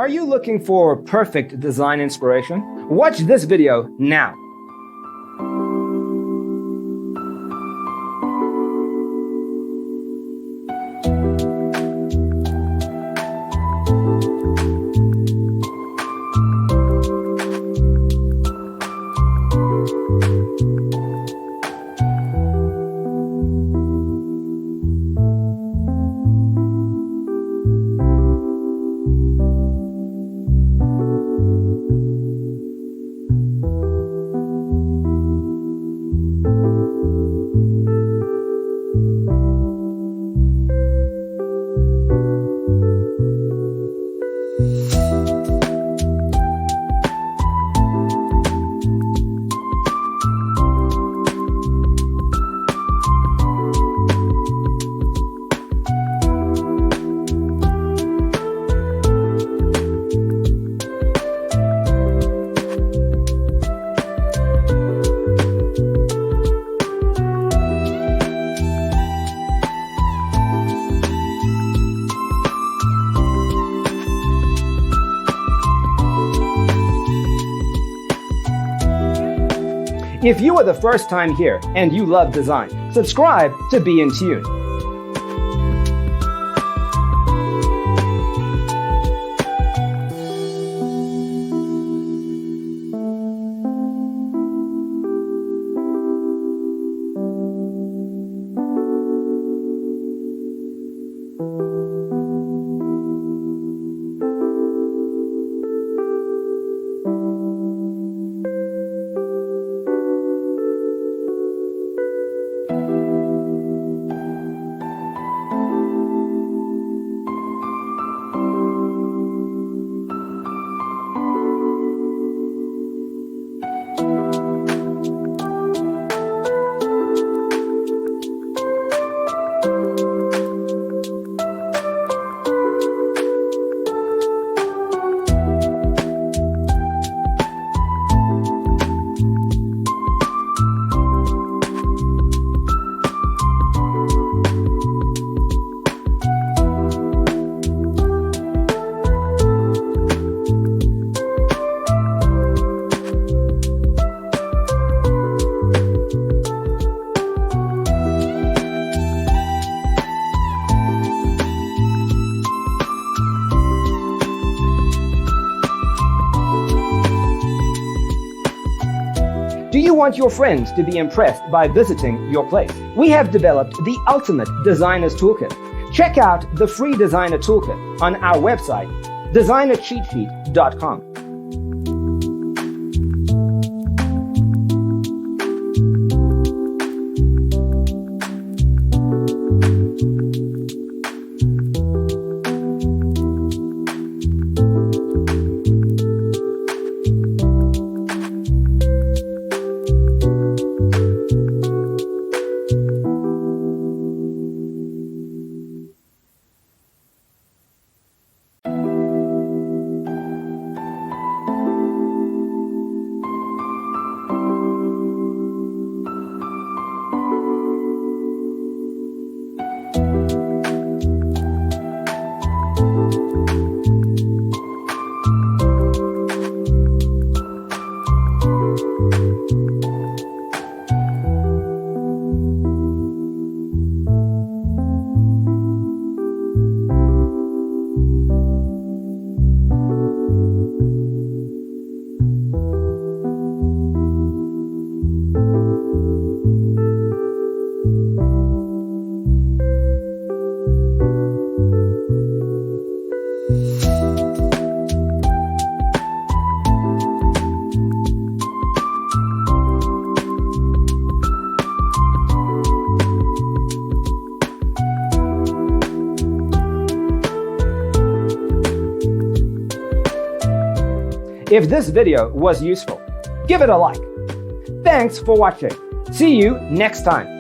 Are you looking for perfect design inspiration? Watch this video now. If you are the first time here and you love design, subscribe to be in tune. Do you want your friends to be impressed by visiting your place? We have developed the ultimate designer's toolkit. Check out the free designer toolkit on our website, designercheatsheet.com. If this video was useful, give it a like. Thanks for watching. See you next time.